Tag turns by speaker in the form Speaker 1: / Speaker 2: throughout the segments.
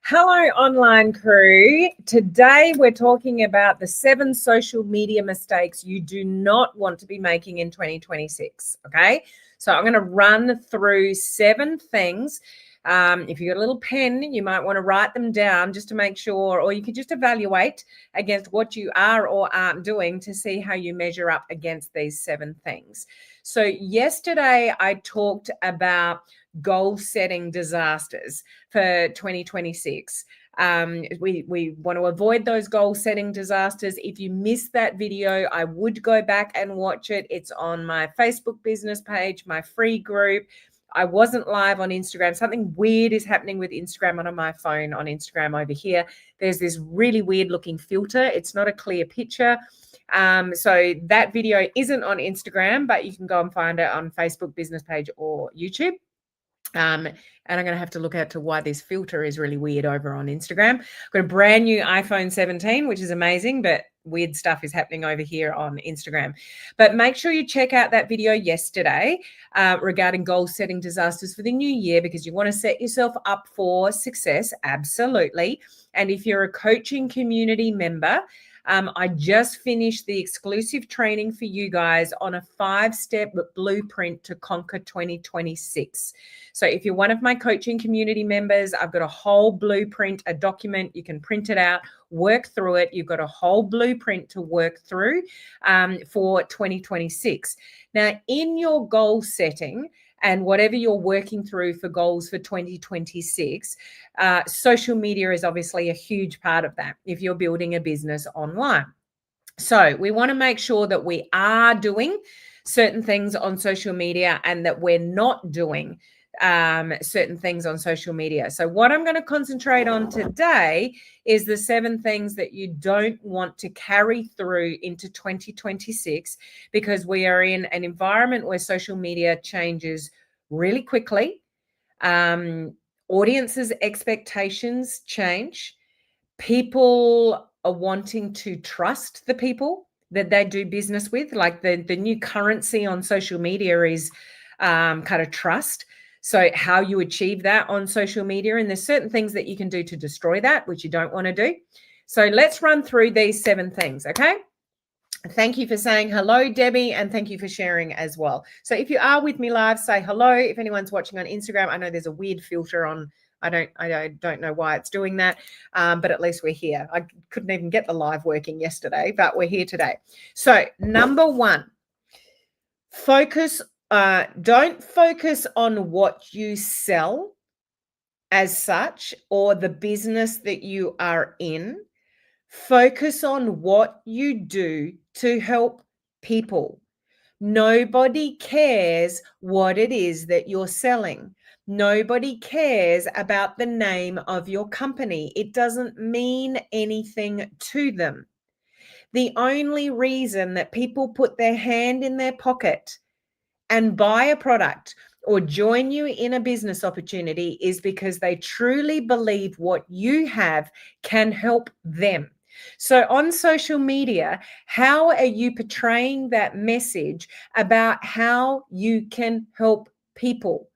Speaker 1: Hello, online crew. Today we're talking about the 7 social media mistakes you do not want to be making in 2026. Okay, so I'm going to run through 7 things. If you got a little pen, you might want to write them down just to make sure, or you could just evaluate against what you are or aren't doing to see how you measure up against these 7 things. So yesterday I talked about goal setting disasters for 2026. We want to avoid those goal setting disasters. If you missed that video, I would go back and watch it. It's on my Facebook business page, my free group. I wasn't live on Instagram. Something weird is happening with Instagram on my phone on Instagram over here. There's this really weird looking filter. It's not a clear picture. So that video isn't on Instagram, but you can go and find it on Facebook business page or YouTube. And I'm going to have to look out to why this filter is really weird over on Instagram. I've got a brand new iPhone 17, which is amazing, but weird stuff is happening over here on Instagram. But make sure you check out that video yesterday regarding goal setting disasters for the new year, because you want to set yourself up for success. Absolutely. And if you're a coaching community member, I just finished the exclusive training for you guys on a 5-step blueprint to conquer 2026. So if you're one of my coaching community members, I've got a whole blueprint, a document. You can print it out, work through it. You've got a whole blueprint to work through for 2026. Now, in your goal setting, and whatever you're working through for goals for 2026, social media is obviously a huge part of that if you're building a business online. So we want to make sure that we are doing certain things on social media and that we're not doing certain things on social media. So what I'm going to concentrate on today is the 7 things that you don't want to carry through into 2026, because we are in an environment where social media changes really quickly. Audiences' expectations change. People are wanting to trust the people that they do business with. Like the new currency on social media is kind of trust. So how you achieve that on social media, and there's certain things that you can do to destroy that, which you don't want to do. So let's run through these 7 things, okay? Thank you for saying hello, Debbie, and thank you for sharing as well. So if you are with me live, say hello. If anyone's watching on Instagram, I know there's a weird filter on. I don't know why it's doing that, but at least we're here. I couldn't even get the live working yesterday, but we're here today. So number 1, don't focus on what you sell as such or the business that you are in. Focus on what you do to help people. Nobody cares what it is that you're selling. Nobody cares about the name of your company. It doesn't mean anything to them. The only reason that people put their hand in their pocket and buy a product or join you in a business opportunity is because they truly believe what you have can help them. So on social media, how are you portraying that message about how you can help people?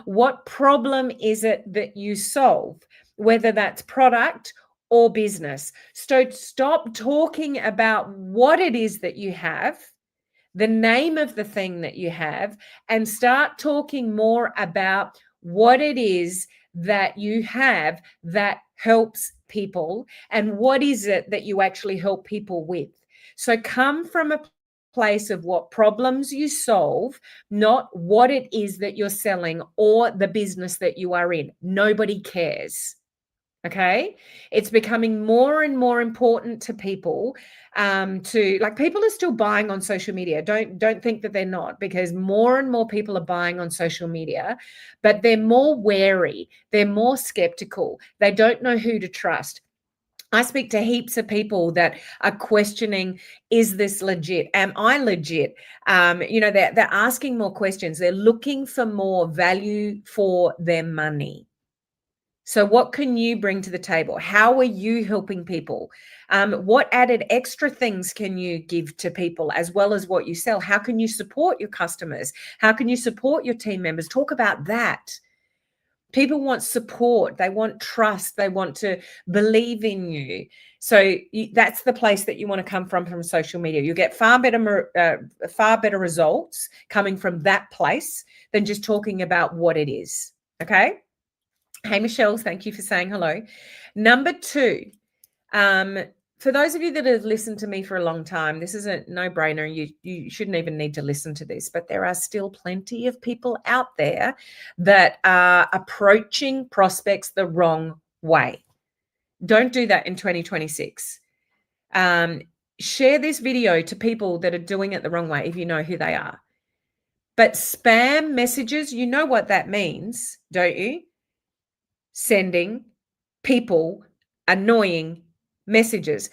Speaker 1: What problem is it that you solve, whether that's product or business? So stop talking about what it is that you have, the name of the thing that you have, and start talking more about what it is that you have that helps people and what is it that you actually help people with. So come from a place of what problems you solve, not what it is that you're selling or the business that you are in. Nobody cares. Okay, it's becoming more and more important to people. People are still buying on social media. Don't think that they're not, because more and more people are buying on social media, but they're more wary. They're more skeptical. They don't know who to trust. I speak to heaps of people that are questioning, is this legit? Am I legit? They're asking more questions. They're looking for more value for their money. So what can you bring to the table? How are you helping people? What added extra things can you give to people as well as what you sell? How can you support your customers? How can you support your team members? Talk about that. People want support. They want trust. They want to believe in you. So that's the place that you want to come from social media. You get far better results coming from that place than just talking about what it is. Okay. Hey, Michelle, thank you for saying hello. Number 2, for those of you that have listened to me for a long time, this is a no-brainer. You shouldn't even need to listen to this, but there are still plenty of people out there that are approaching prospects the wrong way. Don't do that in 2026. Share this video to people that are doing it the wrong way if you know who they are. But spam messages, you know what that means, don't you? Sending people annoying messages.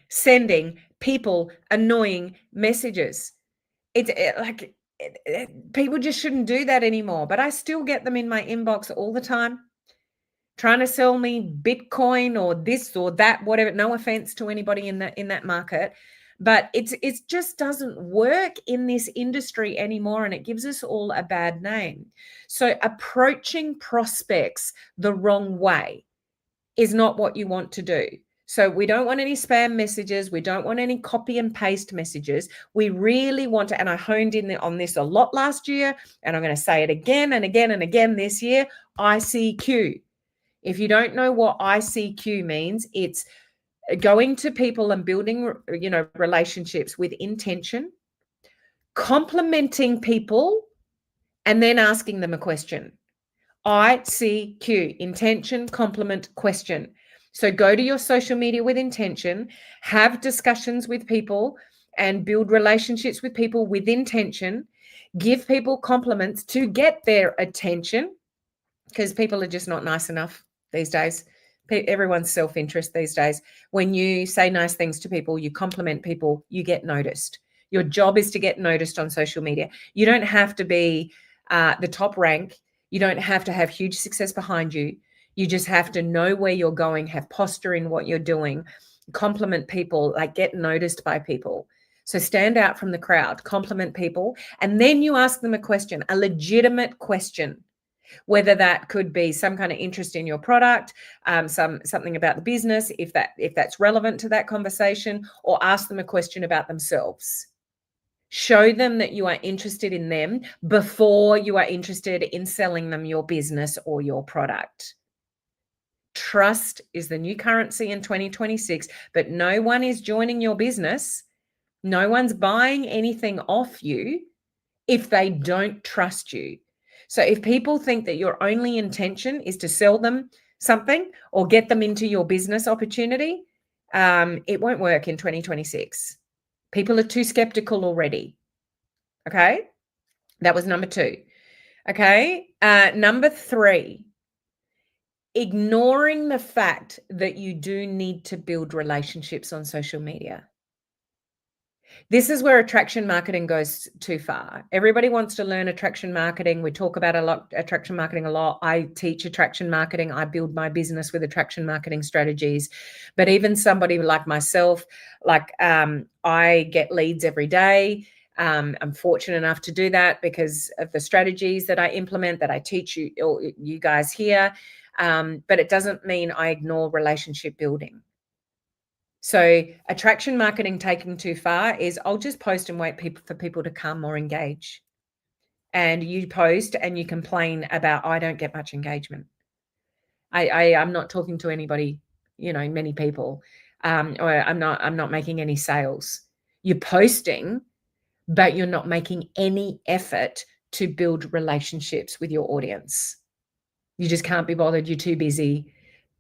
Speaker 1: Sending people annoying messages. People just shouldn't do that anymore. But I still get them in my inbox all the time, trying to sell me Bitcoin or this or that, whatever. No offense to anybody in that market, but it just doesn't work in this industry anymore, and it gives us all a bad name. So approaching prospects the wrong way is not what you want to do. So we don't want any spam messages. We don't want any copy and paste messages. We really want to, and I honed in on this a lot last year, and I'm going to say it again and again and again this year, ICQ. If you don't know what ICQ means, it's going to people and building, relationships with intention, complimenting people, and then asking them a question. ICQ, intention, compliment, question. So go to your social media with intention, have discussions with people, and build relationships with people with intention. Give people compliments to get their attention, because people are just not nice enough these days. Everyone's self-interest these days. When you say nice things to people, you compliment people, you get noticed. Your job is to get noticed on social media. You don't have to be the top rank. You don't have to have huge success behind you. You just have to know where you're going, have posture in what you're doing, compliment people, like get noticed by people. So stand out from the crowd, compliment people, and then you ask them a question, a legitimate question. Whether that could be some kind of interest in your product, something about the business, if that's relevant to that conversation, or ask them a question about themselves. Show them that you are interested in them before you are interested in selling them your business or your product. Trust is the new currency in 2026, but no one is joining your business. No one's buying anything off you if they don't trust you. So if people think that your only intention is to sell them something or get them into your business opportunity, it won't work in 2026. People are too skeptical already. Okay. That was number 2. Okay. Number 3, ignoring the fact that you do need to build relationships on social media. This is where attraction marketing goes too far. Everybody wants to learn attraction marketing. We talk about attraction marketing a lot. I teach attraction marketing. I build my business with attraction marketing strategies. But even somebody like myself, I get leads every day. I'm fortunate enough to do that because of the strategies that I implement, that I teach you guys here. But it doesn't mean I ignore relationship building. So attraction marketing taken too far is I'll just post and wait for people to come or engage. And you post and you complain about, I don't get much engagement. I'm not talking to anybody, many people, or I'm not making any sales. You're posting, but you're not making any effort to build relationships with your audience. You just can't be bothered. You're too busy.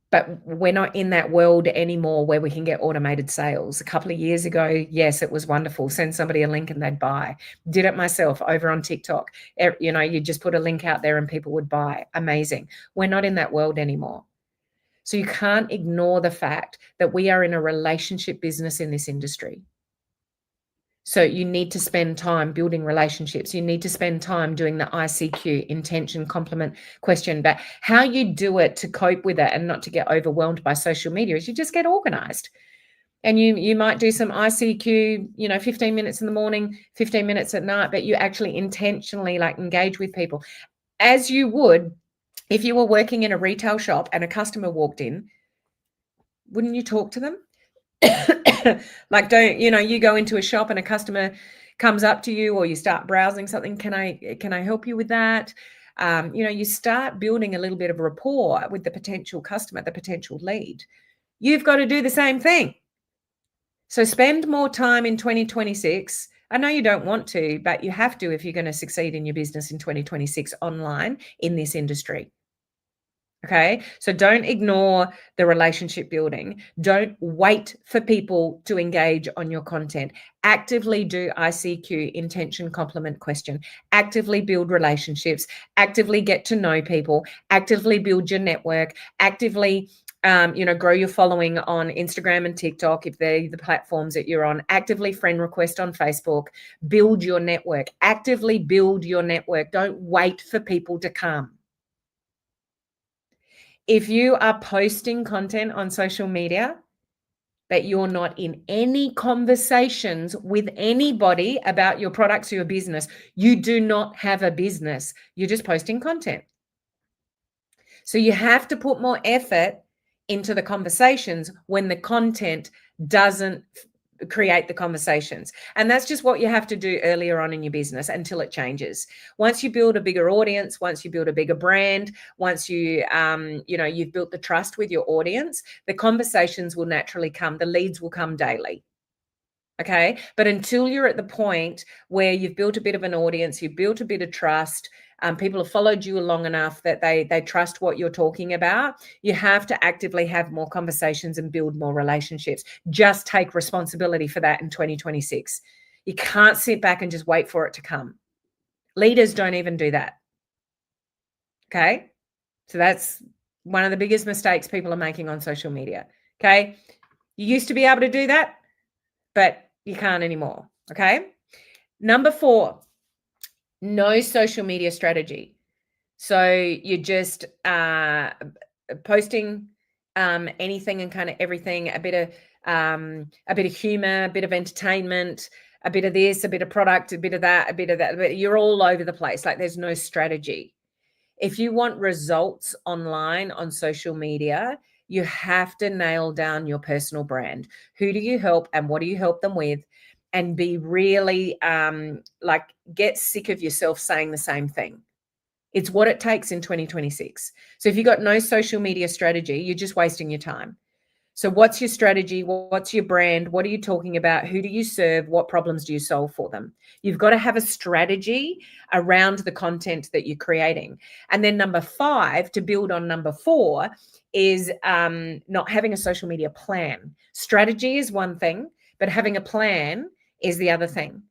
Speaker 1: But we're not in that world anymore where we can get automated sales. A couple of years ago, yes, it was wonderful. Send somebody a link and they'd buy. Did it myself over on TikTok. You just put a link out there and people would buy. Amazing. We're not in that world anymore. So you can't ignore the fact that we are in a relationship business in this industry. So you need to spend time building relationships. You need to spend time doing the ICQ, intention, compliment, question. But how you do it to cope with it and not to get overwhelmed by social media is you just get organized. And you might do some ICQ, 15 minutes in the morning, 15 minutes at night, but you actually intentionally engage with people. as you would if you were working in a retail shop and a customer walked in. Wouldn't you talk to them? Like, you go into a shop and a customer comes up to you, or you start browsing something. Can I help you with that? You start building a little bit of rapport with the potential customer, the potential lead. You've got to do the same thing. So spend more time in 2026. I know you don't want to, but you have to if you're going to succeed in your business in 2026 online in this industry. Okay, so don't ignore the relationship building. Don't wait for people to engage on your content. Actively do ICQ, intention, complement, question. Actively build relationships. Actively get to know people. Actively build your network. Actively, grow your following on Instagram and TikTok if they're the platforms that you're on. Actively friend request on Facebook. Build your network. Actively build your network. Don't wait for people to come. If you are posting content on social media, but you're not in any conversations with anybody about your products or your business, you do not have a business. You're just posting content. So you have to put more effort into the conversations when the content doesn't create the conversations. And that's just what you have to do earlier on in your business until it changes. Once you build a bigger audience, once you build a bigger brand, once you, you've built the trust with your audience, the conversations will naturally come. The leads will come daily. Okay. But until you're at the point where you've built a bit of an audience, you've built a bit of trust, people have followed you long enough that they trust what you're talking about, you have to actively have more conversations and build more relationships. Just take responsibility for that in 2026. You can't sit back and just wait for it to come. Leaders don't even do that. Okay. So that's one of the biggest mistakes people are making on social media. Okay. You used to be able to do that, but you can't anymore. Okay. Number 4, no social media strategy. So you're just posting anything and kind of everything, a bit of humor, a bit of entertainment, a bit of this, a bit of product, a bit of that, a bit of that. But you're all over the place. Like, there's no strategy. If you want results online on social media, you have to nail down your personal brand. Who do you help and what do you help them with? And be really get sick of yourself saying the same thing. It's what it takes in 2026. So if you've got no social media strategy, you're just wasting your time. So what's your strategy? What's your brand? What are you talking about? Who do you serve? What problems do you solve for them? You've got to have a strategy around the content that you're creating. And then number 5, to build on number 4, is not having a social media plan. Strategy is one thing, but having a plan is the other thing.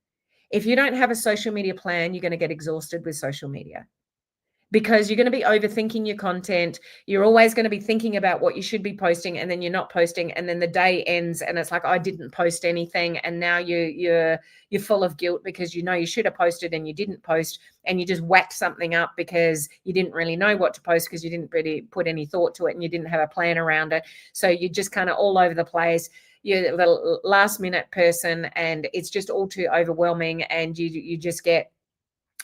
Speaker 1: If you don't have a social media plan, you're going to get exhausted with social media, because you're going to be overthinking your content. You're always going to be thinking about what you should be posting, and then you're not posting, and then the day ends and it's like, I didn't post anything, and now you're full of guilt because you know you should have posted and you didn't post, and you just whacked something up because you didn't really know what to post because you didn't really put any thought to it and you didn't have a plan around it. So you're just kind of all over the place. You're the last minute person, and it's just all too overwhelming, and you just get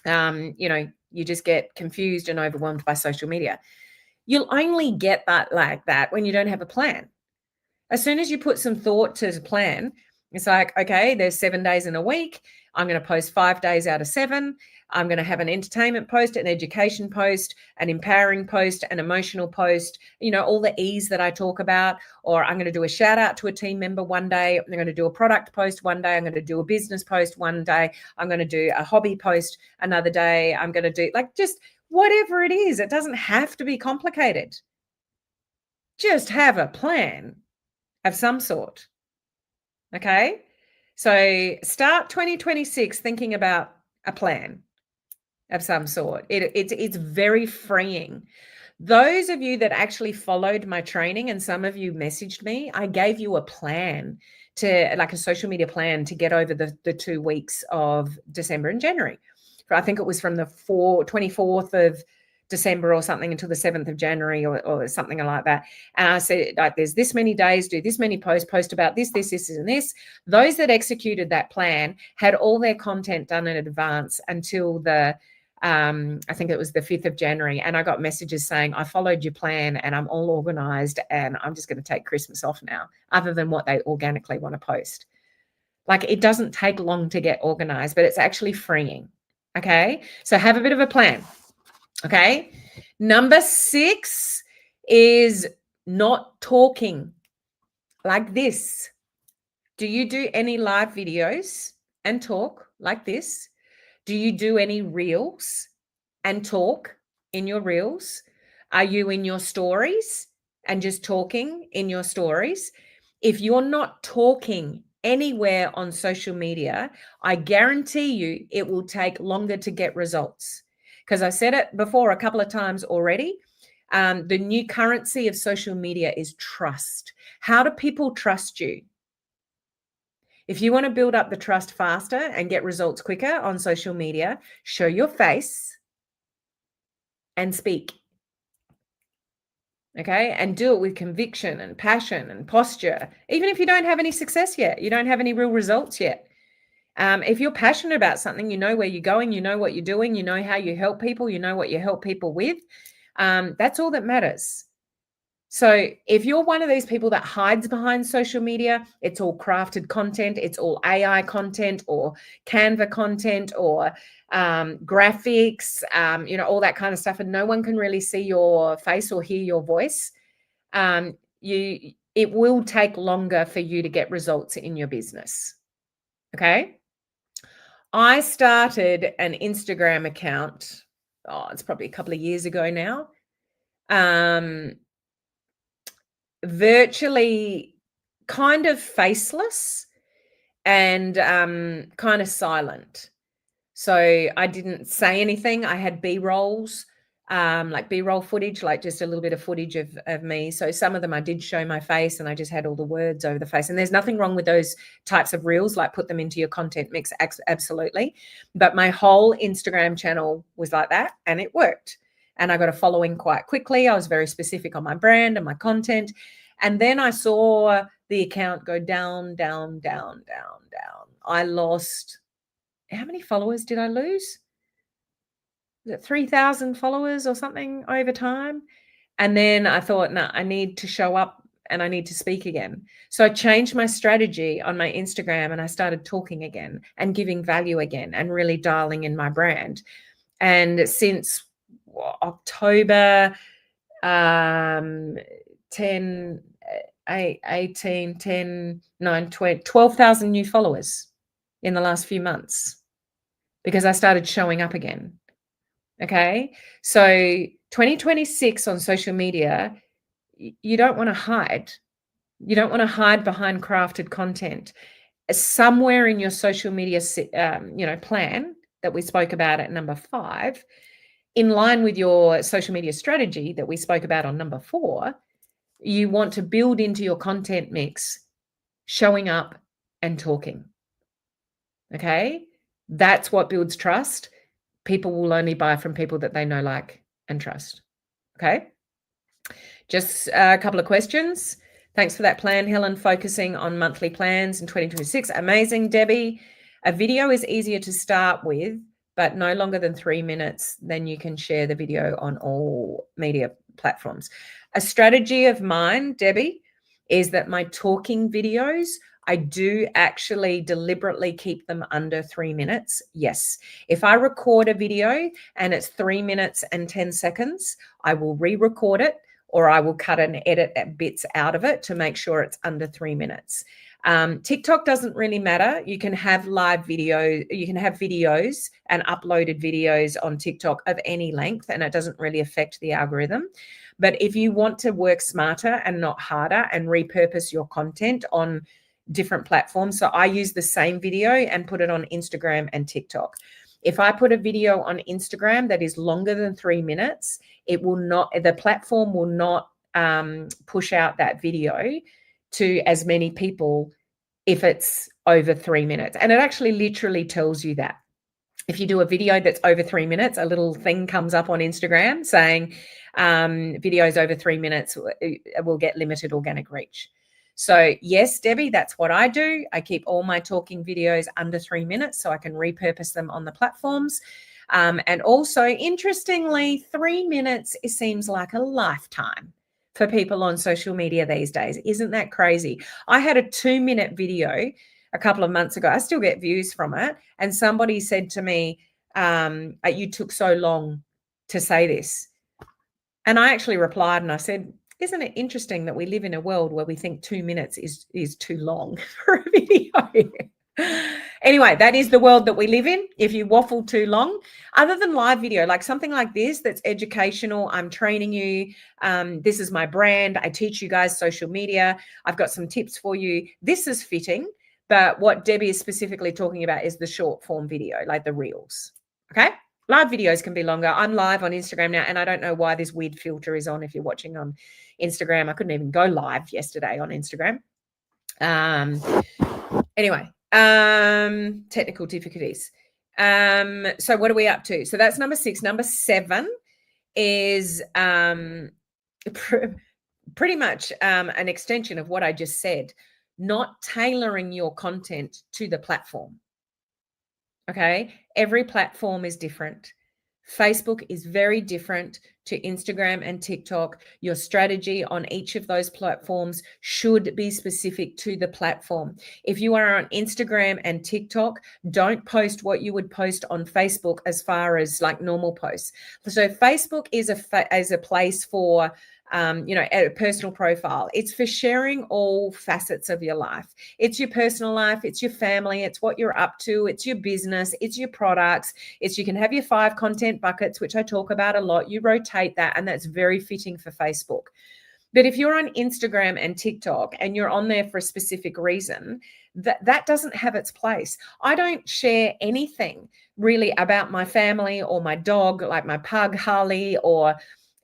Speaker 1: you just get confused and overwhelmed by social media. You'll only get that like that when you don't have a plan. As soon as you put some thought to the plan, it's like, okay, there's 7 days in a week. I'm going to post 5 days out of 7. I'm going to have an entertainment post, an education post, an empowering post, an emotional post, all the E's that I talk about. Or I'm going to do a shout out to a team member one day. I'm going to do a product post one day. I'm going to do a business post one day. I'm going to do a hobby post another day. I'm going to do just whatever it is. It doesn't have to be complicated. Just have a plan of some sort. Okay. So start 2026 thinking about a plan of some sort. It's very freeing. Those of you that actually followed my training, and some of you messaged me, I gave you a plan like a social media plan to get over the 2 weeks of December and January. I think it was from the 24th of December or something until the 7th of January or something like that. And I said, like, there's this many days, do this many post about this, and this. Those that executed that plan had all their content done in advance until the I think it was the 5th of January, and I got messages saying, I followed your plan and I'm all organized and I'm just going to take Christmas off now, other than what they organically want to post. Like, it doesn't take long to get organized, but it's actually freeing. Okay. So have a bit of a plan. Okay. Number 6 is not talking like this. Do you do any live videos and talk like this? Do you do any reels and talk in your reels? Are you in your stories and just talking in your stories? If you're not talking anywhere on social media, I guarantee you it will take longer to get results. Because I said it before a couple of times already. The new currency of social media is trust. How do people trust you? If you want to build up the trust faster and get results quicker on social media, show your face and speak. Okay. And do it with conviction and passion and posture. Even if you don't have any success yet, you don't have any real results yet. If you're passionate about something, you know where you're going, you know what you're doing, you know how you help people, you know what you help people with. That's all that matters. So if you're one of these people that hides behind social media, it's all crafted content, it's all AI content or Canva content or graphics, all that kind of stuff, and no one can really see your face or hear your voice, it will take longer for you to get results in your business. Okay. I started an Instagram account, it's probably a couple of years ago now. Virtually kind of faceless and kind of silent. So I didn't say anything. I had B-rolls, like B-roll footage, like just a little bit of footage of me. So some of them I did show my face and I just had all the words over the face. And there's nothing wrong with those types of reels, like put them into your content mix, absolutely. But my whole Instagram channel was like that and it worked. And I got a following quite quickly. I was very specific on my brand and my content. And then I saw the account go down, down, down, down, down. I lost, how many followers did I lose? Was it 3,000 followers or something over time? And then I thought, no, I need to show up and I need to speak again. So I changed my strategy on my Instagram and I started talking again and giving value again and really dialing in my brand. And since October 10, 18, 10, 9, 20, 12,000 new followers in the last few months because I started showing up again. Okay. So 2026 on social media, you don't want to hide. You don't want to hide behind crafted content. Somewhere in your social media, plan that we spoke about at number 5, in line with your social media strategy that we spoke about on number 4, you want to build into your content mix, showing up and talking. Okay. That's what builds trust. People will only buy from people that they know, like, and trust. Okay. Just a couple of questions. Thanks for that plan, Helen. Focusing on monthly plans in 2026. Amazing, Debbie. A video is easier to start with, but no longer than 3 minutes. Then you can share the video on all media platforms. A strategy of mine, Debbie, is that my talking videos, I do actually deliberately keep them under 3 minutes. Yes. If I record a video and it's 3 minutes and 10 seconds, I will re-record it or I will cut and edit bits out of it to make sure it's under 3 minutes. TikTok doesn't really matter. You can have live video, you can have videos and uploaded videos on TikTok of any length, and it doesn't really affect the algorithm. But if you want to work smarter and not harder and repurpose your content on different platforms, so I use the same video and put it on Instagram and TikTok. If I put a video on Instagram that is longer than 3 minutes, the platform will not push out that video to as many people if it's over 3 minutes. And it actually literally tells you that. If you do a video that's over 3 minutes, a little thing comes up on Instagram saying videos over 3 minutes will get limited organic reach. So yes, Debbie, that's what I do. I keep all my talking videos under 3 minutes so I can repurpose them on the platforms. And also, interestingly, 3 minutes, it seems like a lifetime for people on social media these days. Isn't that crazy? I had a 2-minute video a couple of months ago. I still get views from it. And somebody said to me, you took so long to say this. And I actually replied and I said, isn't it interesting that we live in a world where we think 2 minutes is too long for a video? Anyway, that is the world that we live in. If you waffle too long, other than live video, like something like this that's educational, I'm training you. This is my brand. I teach you guys social media. I've got some tips for you. This is fitting. But what Debbie is specifically talking about is the short form video, like the reels. Okay. Live videos can be longer. I'm live on Instagram now, and I don't know why this weird filter is on if you're watching on Instagram. I couldn't even go live yesterday on Instagram. Anyway, technical difficulties. So what are we up to? So that's number 6. Number 7 is pretty much an extension of what I just said, not tailoring your content to the platform. Okay, every platform is different. Facebook is very different to Instagram and TikTok. Your strategy on each of those platforms should be specific to the platform. If you are on Instagram and TikTok, don't post what you would post on Facebook as far as like normal posts. So Facebook is a place for a personal profile. It's for sharing all facets of your life. It's your personal life, it's your family, it's what you're up to, it's your business, it's your products. You can have your 5 content buckets, which I talk about a lot. You rotate that, and that's very fitting for Facebook. But if you're on Instagram and TikTok and you're on there for a specific reason, that doesn't have its place. I don't share anything really about my family or my dog, like my pug Harley, or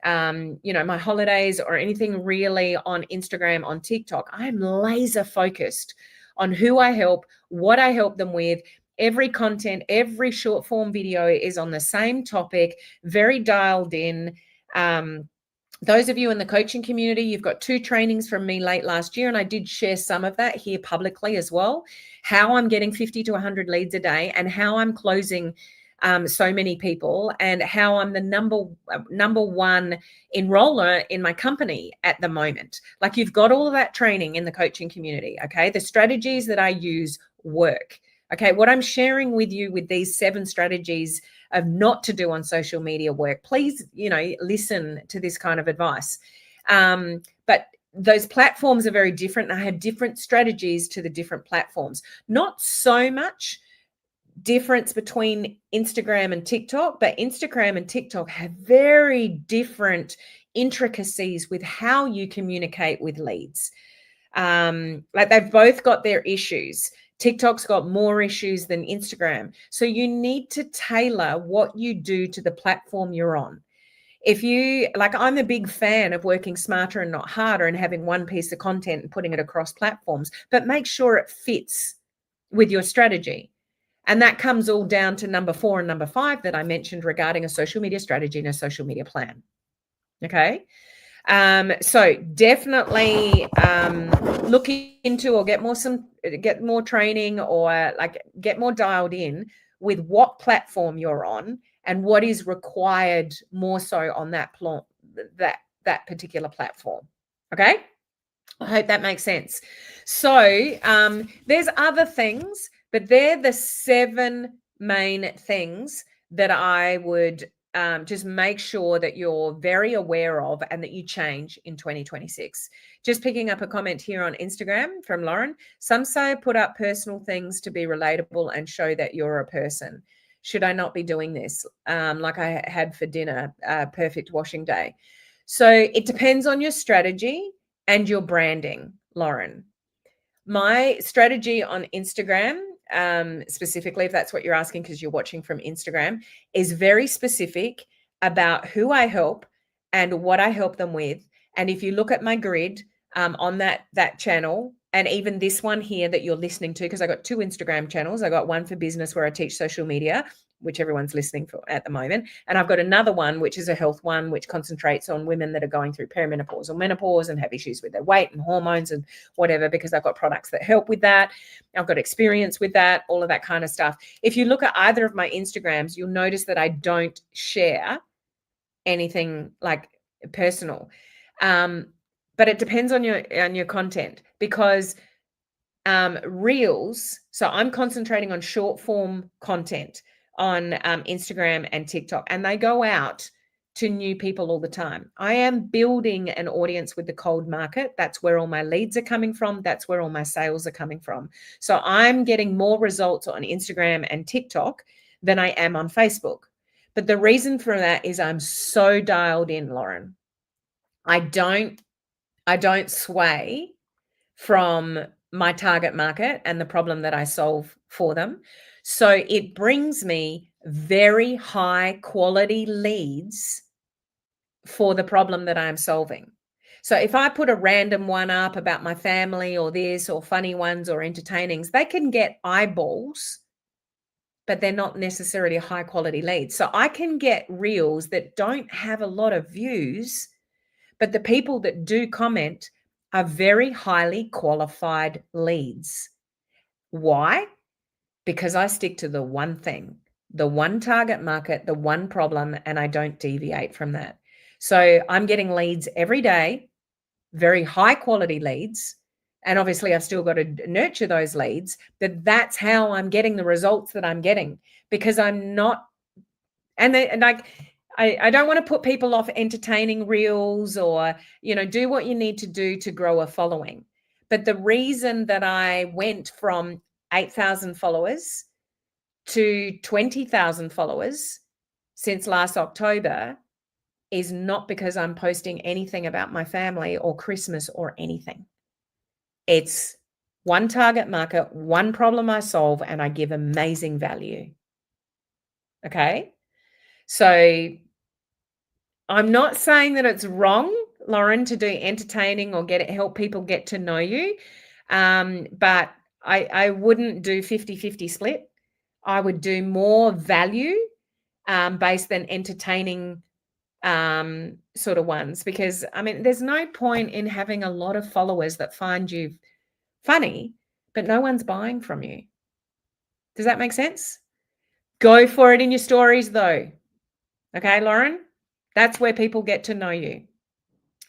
Speaker 1: my holidays or anything really on Instagram, on TikTok. I'm laser focused on who I help, what I help them with. Every content, every short form video is on the same topic, very dialed in. Those of you in the coaching community, you've got 2 trainings from me late last year, and I did share some of that here publicly as well, how I'm getting 50 to 100 leads a day and how I'm closing so many people, and how I'm the number one enroller in my company at the moment. Like, you've got all of that training in the coaching community. Okay. The strategies that I use work. Okay. What I'm sharing with you with these 7 strategies of not to do on social media work, please, listen to this kind of advice. But those platforms are very different. And I have different strategies to the different platforms. Not so much difference between Instagram and TikTok, but Instagram and TikTok have very different intricacies with how you communicate with leads. Like, they've both got their issues. TikTok's got more issues than Instagram. So you need to tailor what you do to the platform you're on. If you, like, I'm a big fan of working smarter and not harder and having one piece of content and putting it across platforms, but make sure it fits with your strategy. And that comes all down to number 4 and number 5 that I mentioned regarding a social media strategy and a social media plan. Okay. So definitely look into or get more training, or like get more dialed in with what platform you're on and what is required more so on that particular platform. Okay. I hope that makes sense. So there's other things, but they're the 7 main things that I would just make sure that you're very aware of and that you change in 2026. Just picking up a comment here on Instagram from Lauren. Some say put up personal things to be relatable and show that you're a person. Should I not be doing this? Like I had for dinner, perfect washing day. So it depends on your strategy and your branding, Lauren. My strategy on Instagram, specifically, if that's what you're asking because you're watching from Instagram, is very specific about who I help and what I help them with. And if you look at my grid on that channel, and even this one here that you're listening to, because I got 2 Instagram channels. I got one for business where I teach social media, which everyone's listening for at the moment. And I've got another one, which is a health one, which concentrates on women that are going through perimenopause or menopause and have issues with their weight and hormones and whatever, because I've got products that help with that. I've got experience with that, all of that kind of stuff. If you look at either of my Instagrams, you'll notice that I don't share anything like personal. But it depends on your content, because reels, so I'm concentrating on short form content on Instagram and TikTok, and they go out to new people all the time. I am building an audience with the cold market. That's where all my leads are coming from. That's where all my sales are coming from. So I'm getting more results on Instagram and TikTok than I am on Facebook. But the reason for that is I'm so dialed in, Lauren. I don't sway from my target market and the problem that I solve for them. So it brings me very high quality leads for the problem that I'm solving. So if I put a random one up about my family or this, or funny ones or entertainings, they can get eyeballs, but they're not necessarily high quality leads. So I can get reels that don't have a lot of views, but the people that do comment are very highly qualified leads. Why? Because I stick to the one thing, the one target market, the one problem, and I don't deviate from that. So I'm getting leads every day, very high quality leads. And obviously I've still got to nurture those leads, but that's how I'm getting the results that I'm getting, because I'm not, I don't want to put people off entertaining reels or, do what you need to do to grow a following. But the reason that I went from 8,000 followers to 20,000 followers since last October is not because I'm posting anything about my family or Christmas or anything. It's one target market, one problem I solve, and I give amazing value. Okay. So I'm not saying that it's wrong, Lauren, to do entertaining or help people get to know you. But I wouldn't do 50-50 split. I would do more value based than entertaining sort of ones, because there's no point in having a lot of followers that find you funny, but no one's buying from you. Does that make sense? Go for it in your stories though. Okay, Lauren? That's where people get to know you.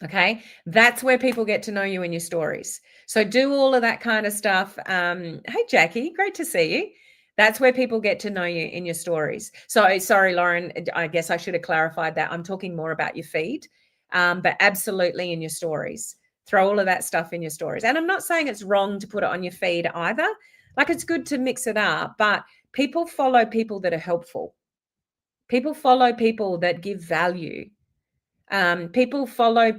Speaker 1: Okay, that's where people get to know you in your stories. So do all of that kind of stuff. Hey, Jackie, great to see you. That's where people get to know you in your stories. So sorry, Lauren, I guess I should have clarified that. I'm talking more about your feed, but absolutely in your stories. Throw all of that stuff in your stories. And I'm not saying it's wrong to put it on your feed either. Like, it's good to mix it up, but people follow people that are helpful. People follow people that give value. People follow,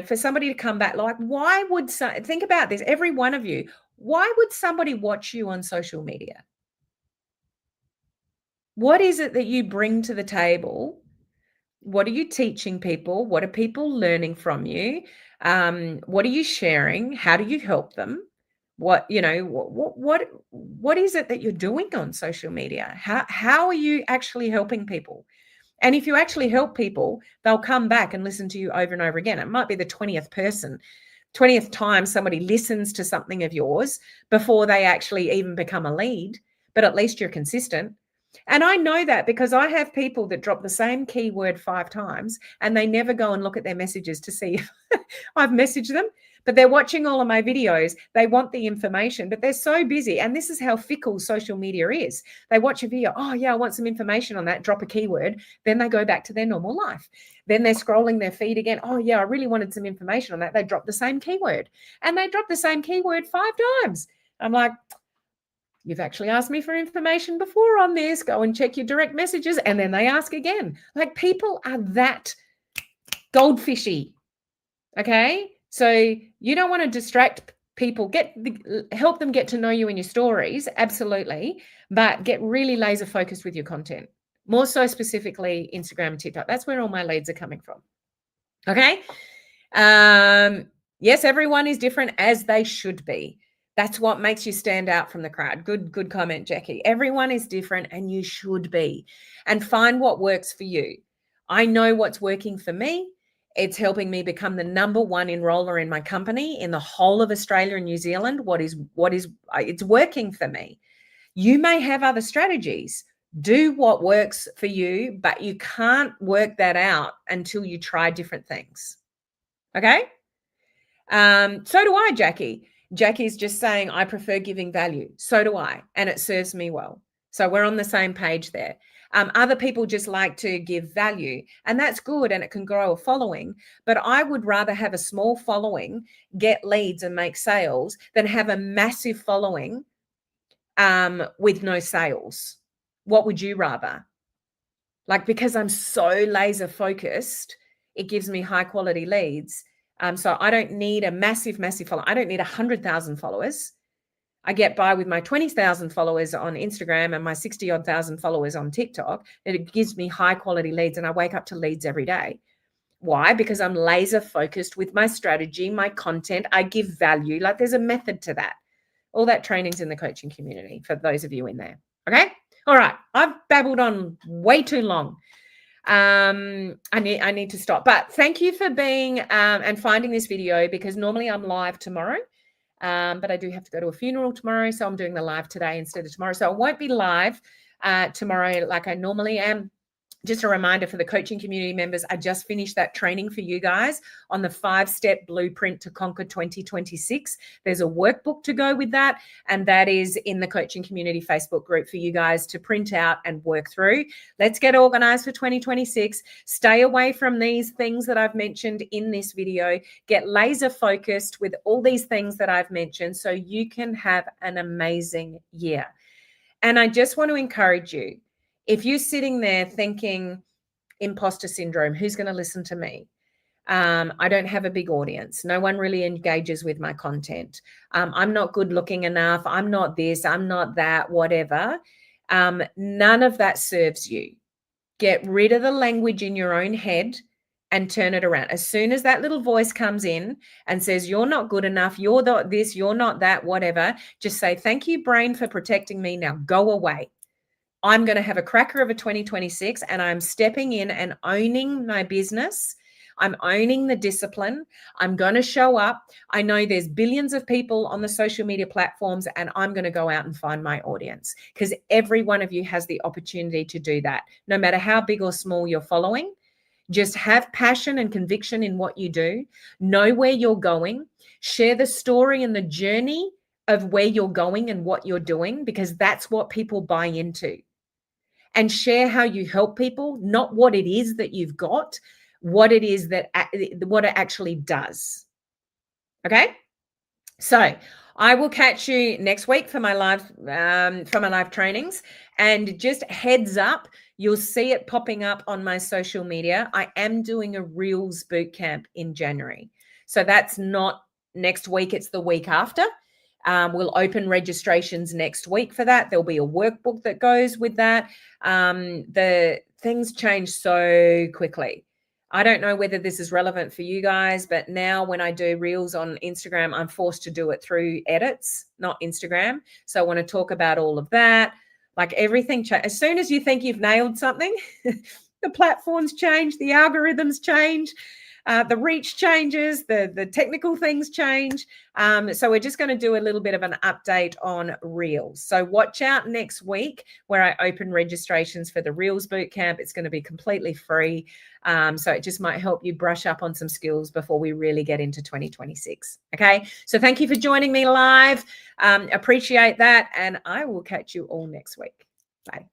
Speaker 1: for somebody to come back, like, why would think about this, every one of you, why would somebody watch you on social media? What is it that you bring to the table? What are you teaching people? What are people learning from you? What are you sharing? How do you help them? What is it that you're doing on social media? How are you actually helping people? And if you actually help people, they'll come back and listen to you over and over again. It might be the 20th time somebody listens to something of yours before they actually even become a lead, but at least you're consistent. And I know that because I have people that drop the same keyword 5 times and they never go and look at their messages to see if I've messaged them. But they're watching all of my videos. They want the information, but they're so busy. And this is how fickle social media is. They watch a video. Oh, yeah, I want some information on that. Drop a keyword. Then they go back to their normal life. Then they're scrolling their feed again. Oh, yeah, I really wanted some information on that. They drop the same keyword. And they drop the same keyword 5 times. I'm like, you've actually asked me for information before on this. Go and check your direct messages. And then they ask again. Like, people are that goldfishy. Okay? So you don't want to distract people. Help them get to know you in your stories, absolutely, but get really laser focused with your content. More so specifically Instagram and TikTok. That's where all my leads are coming from. Okay? Yes, everyone is different, as they should be. That's what makes you stand out from the crowd. Good comment, Jackie. Everyone is different and you should be. And find what works for you. I know what's working for me. It's helping me become the #1 enroller in my company in the whole of Australia and New Zealand. It's working for me. You may have other strategies. Do what works for you, but you can't work that out until you try different things. Okay? So do I, Jackie. Jackie's just saying, I prefer giving value. So do I. And it serves me well. So we're on the same page there. Other people just like to give value, and that's good, and it can grow a following. But I would rather have a small following, get leads and make sales, than have a massive following with no sales. What would you rather? Like, because I'm so laser focused, it gives me high quality leads. So I don't need a massive following. I don't need 100,000 followers. I get by with my 20,000 followers on Instagram and my 60-odd thousand followers on TikTok. It gives me high quality leads, and I wake up to leads every day. Why? Because I'm laser focused with my strategy, my content. I give value. Like, there's a method to that. All that training's in the coaching community for those of you in there. Okay. All right. I've babbled on way too long. I need to stop. But thank you for being and finding this video, because normally I'm live tomorrow. But I do have to go to a funeral tomorrow, so I'm doing the live today instead of tomorrow. So I won't be live tomorrow like I normally am. Just a reminder for the coaching community members, I just finished that training for you guys on the 5-step blueprint to conquer 2026. There's a workbook to go with that, and that is in the coaching community Facebook group for you guys to print out and work through. Let's get organized for 2026. Stay away from these things that I've mentioned in this video. Get laser focused with all these things that I've mentioned so you can have an amazing year. And I just want to encourage you, if you're sitting there thinking imposter syndrome, who's going to listen to me? I don't have a big audience. No one really engages with my content. I'm not good looking enough. I'm not this, I'm not that, whatever. None of that serves you. Get rid of the language in your own head and turn it around. As soon as that little voice comes in and says, you're not good enough, you're not this, you're not that, whatever, just say, thank you, brain, for protecting me. Now go away. I'm going to have a cracker of a 2026, and I'm stepping in and owning my business. I'm owning the discipline. I'm going to show up. I know there's billions of people on the social media platforms, and I'm going to go out and find my audience, because every one of you has the opportunity to do that. No matter how big or small you're following, just have passion and conviction in what you do. Know where you're going. Share the story and the journey of where you're going and what you're doing, because that's what people buy into. And share how you help people, not what it is that you've got, what it is that what it actually does. Okay? So I will catch you next week for my live trainings. And just heads up, you'll see it popping up on my social media. I am doing a Reels bootcamp in January. So that's not next week, it's the week after. We'll open registrations next week for that. There'll be a workbook that goes with that. The things change so quickly. I don't know whether this is relevant for you guys, but now when I do Reels on Instagram, I'm forced to do it through edits, not Instagram. So I want to talk about all of that. Like, everything as soon as you think you've nailed something, the platforms change, the algorithms change. The reach changes, the technical things change. So we're just going to do a little bit of an update on Reels. So watch out next week where I open registrations for the Reels Bootcamp. It's going to be completely free. So it just might help you brush up on some skills before we really get into 2026. Okay. So thank you for joining me live. Appreciate that. And I will catch you all next week. Bye.